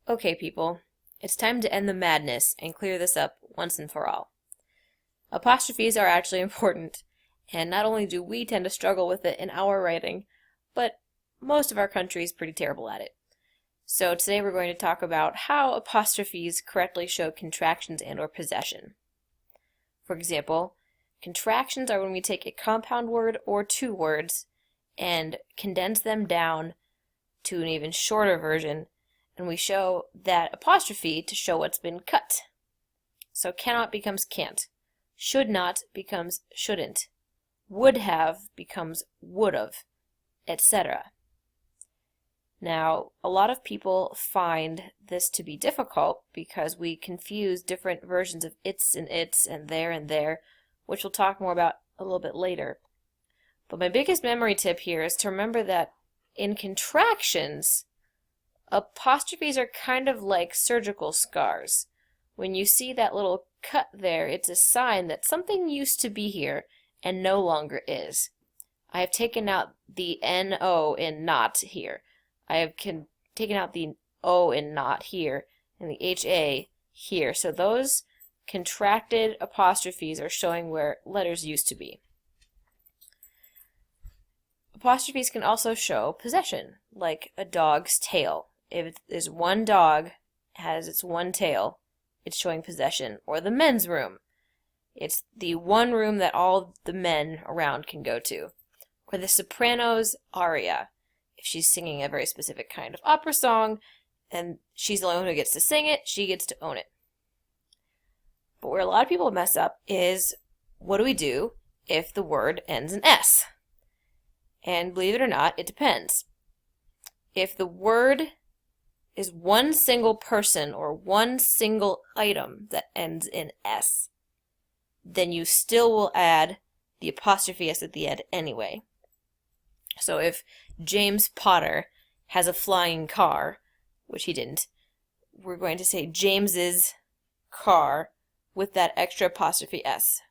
Okay, people, it's time to end the madness and clear this up once and for all. Apostrophes are actually important, and not only do we tend to struggle with it in our writing, but most of our country is pretty terrible at it. So today we're going to talk about how apostrophes correctly show contractions and/or possession. For example, contractions are when we take a compound word or two words and condense them down to an even shorter version, and we show that apostrophe to show what's been cut. So cannot becomes can't, should not becomes shouldn't, would have becomes would've, etc. Now, a lot of people find this to be difficult because we confuse different versions of it's and there, which we'll talk more about a little bit later. But my biggest memory tip here is to remember that in contractions, apostrophes are kind of like surgical scars. When you see that little cut there, it's a sign that something used to be here and no longer is. I have taken out the N-O in not here. I have taken out the O in not here and the H-A here. So those contracted apostrophes are showing where letters used to be. Apostrophes can also show possession, like a dog's tail. If there's one dog has its one tail, it's showing possession. Or the men's room. It's the one room that all the men around can go to. Or the soprano's aria. If she's singing a very specific kind of opera song, and she's the only one who gets to sing it, she gets to own it. But where a lot of people mess up is, what do we do if the word ends in S? And believe it or not, it depends. If the word is one single person or one single item that ends in S, then you still will add the apostrophe S at the end anyway. So if James Potter has a flying car, which he didn't, we're going to say James's car with that extra apostrophe S.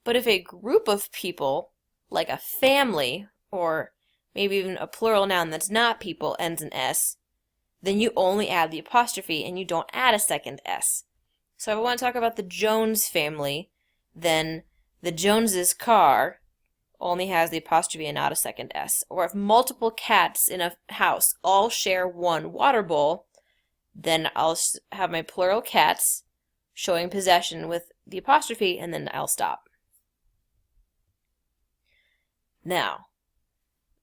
But if a group of people, like a family, or maybe even a plural noun that's not people, ends in S, then you only add the apostrophe and you don't add a second S. So if I want to talk about the Jones family, then the Joneses' car only has the apostrophe and not a second S. Or if multiple cats in a house all share one water bowl, then I'll have my plural cats showing possession with the apostrophe, and then I'll stop. Now,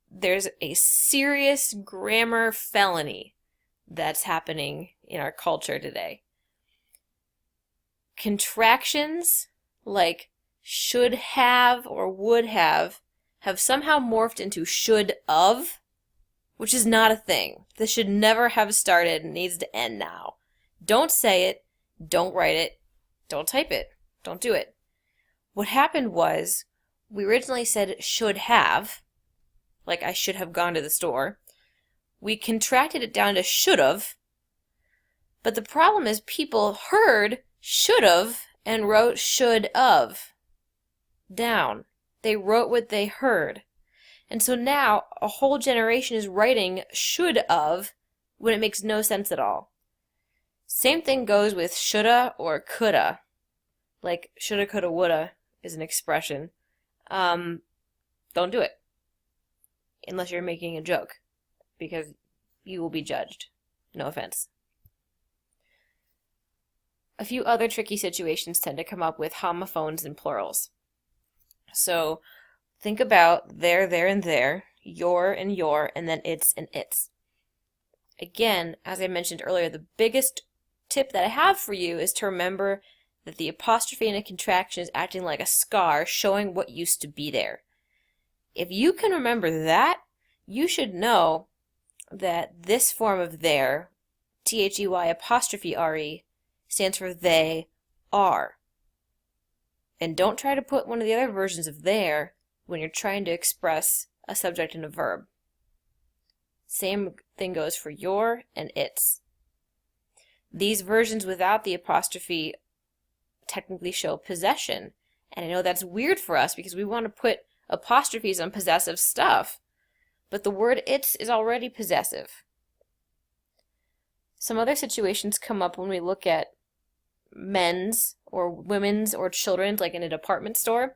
there's a serious grammar felony that's happening in our culture today. Contractions like should have or would have somehow morphed into should of, which is not a thing. This should never have started and needs to end now. Don't say it, don't write it, don't type it, don't do it. What happened was, we originally said should have, like I should have gone to the store. We contracted it down to should have, but the problem is people heard should have and wrote should of down. They wrote what they heard. And so now a whole generation is writing should of when it makes no sense at all. Same thing goes with shoulda or coulda. Like shoulda, coulda, woulda is an expression. Don't do it. Unless you're making a joke. Because you will be judged. No offense. A few other tricky situations tend to come up with homophones and plurals. So think about there, and there, your, and then it's and its. Again, as I mentioned earlier, the biggest tip that I have for you is to remember that the apostrophe in a contraction is acting like a scar showing what used to be there. If you can remember that, you should know that this form of there, T-H-E-Y apostrophe R-E, stands for they are. And don't try to put one of the other versions of there when you're trying to express a subject and a verb. Same thing goes for your and its. These versions without the apostrophe technically show possession. And I know that's weird for us because we want to put apostrophes on possessive stuff. But the word its is already possessive. Some other situations come up when we look at men's or women's or children's, like in a department store.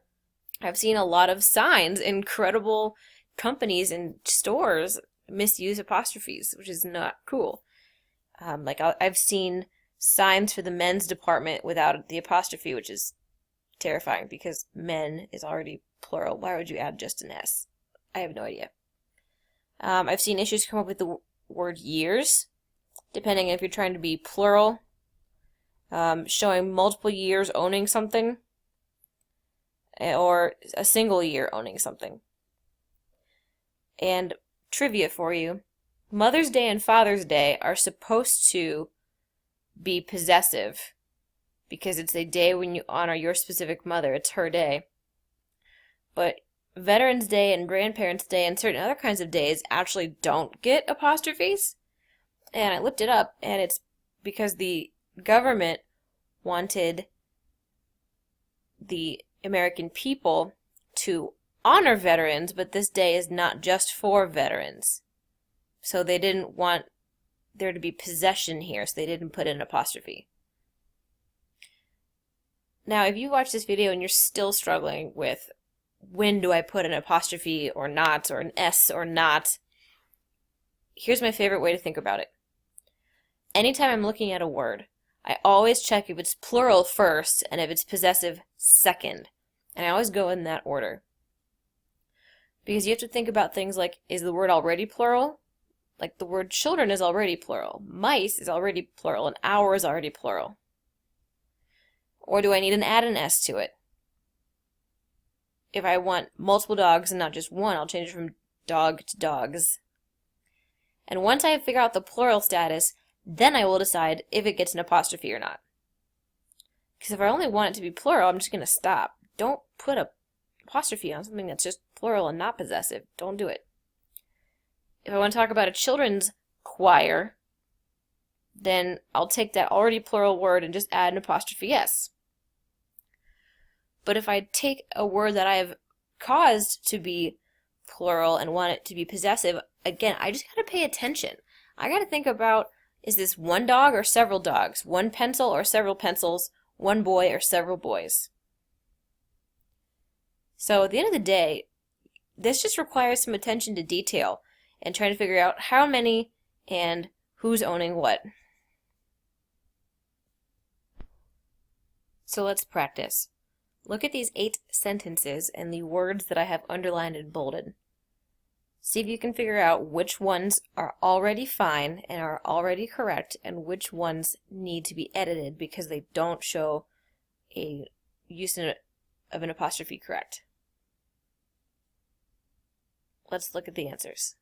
I've seen a lot of signs in credible companies and stores misuse apostrophes, which is not cool. I've seen signs for the men's department without the apostrophe, which is terrifying because men is already plural. Why would you add just an S? I have no idea. I've seen issues come up with the word years, depending if you're trying to be plural, showing multiple years owning something, or a single year owning something. And trivia for you, Mother's Day and Father's Day are supposed to be possessive because it's a day when you honor your specific mother. It's her day. But Veterans Day and Grandparents' Day and certain other kinds of days actually don't get apostrophes. And I looked it up, and it's because the government wanted the American people to honor veterans, but this day is not just for veterans. So they didn't want there to be possession here, so they didn't put an apostrophe. Now, if you watch this video and you're still struggling with when do I put an apostrophe or not, or an S or not, here's my favorite way to think about it. Anytime I'm looking at a word, I always check if it's plural first and if it's possessive second. And I always go in that order. Because you have to think about things like, is the word already plural? Like the word children is already plural. Mice is already plural, and hour is already plural. Or do I need to add an S to it? If I want multiple dogs and not just one, I'll change it from dog to dogs. And once I figure out the plural status, then I will decide if it gets an apostrophe or not. Because if I only want it to be plural, I'm just going to stop. Don't put an apostrophe on something that's just plural and not possessive. Don't do it. If I want to talk about a children's choir, then I'll take that already plural word and just add an apostrophe S. But if I take a word that I have caused to be plural and want it to be possessive, again, I just got to pay attention. I got to think about, is this one dog or several dogs? One pencil or several pencils? One boy or several boys? So at the end of the day, this just requires some attention to detail and trying to figure out how many and who's owning what. So let's practice. Look at these 8 sentences and the words that I have underlined and bolded. See if you can figure out which ones are already fine and are already correct and which ones need to be edited because they don't show a use of an apostrophe correct. Let's look at the answers.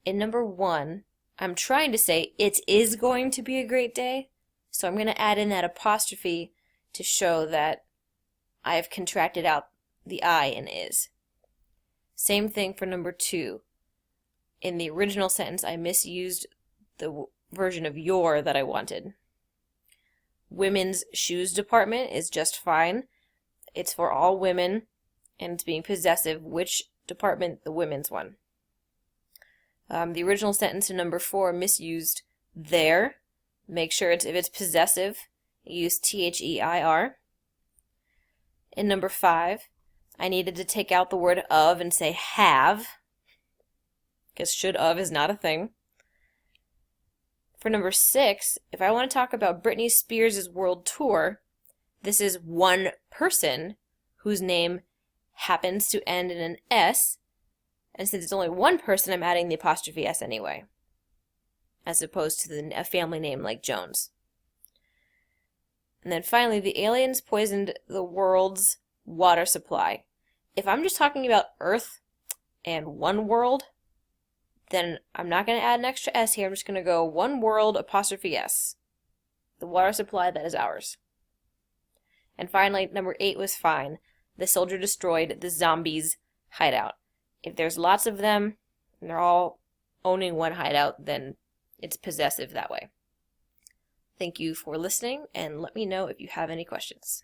In number 1, I'm trying to say it is going to be a great day, so I'm going to add in that apostrophe to show that I have contracted out the I in is. Same thing for number 2. In the original sentence, I misused the version of your that I wanted. Women's shoes department is just fine. It's for all women, and it's being possessive. Which department? The women's one. The original sentence in number 4 misused their. Make sure if it's possessive, use THEIR. In number 5, I needed to take out the word of and say have, because should of is not a thing. For number 6, if I want to talk about Britney Spears' world tour, this is one person whose name happens to end in an S, and since it's only one person, I'm adding the apostrophe S anyway, as opposed to a family name like Jones. And then finally, the aliens poisoned the world's water supply. If I'm just talking about Earth and one world, then I'm not going to add an extra S here. I'm just going to go one world apostrophe S. The water supply that is ours. And finally, number 8 was fine. The soldier destroyed the zombies' hideout. If there's lots of them, and they're all owning one hideout, then it's possessive that way. Thank you for listening, and let me know if you have any questions.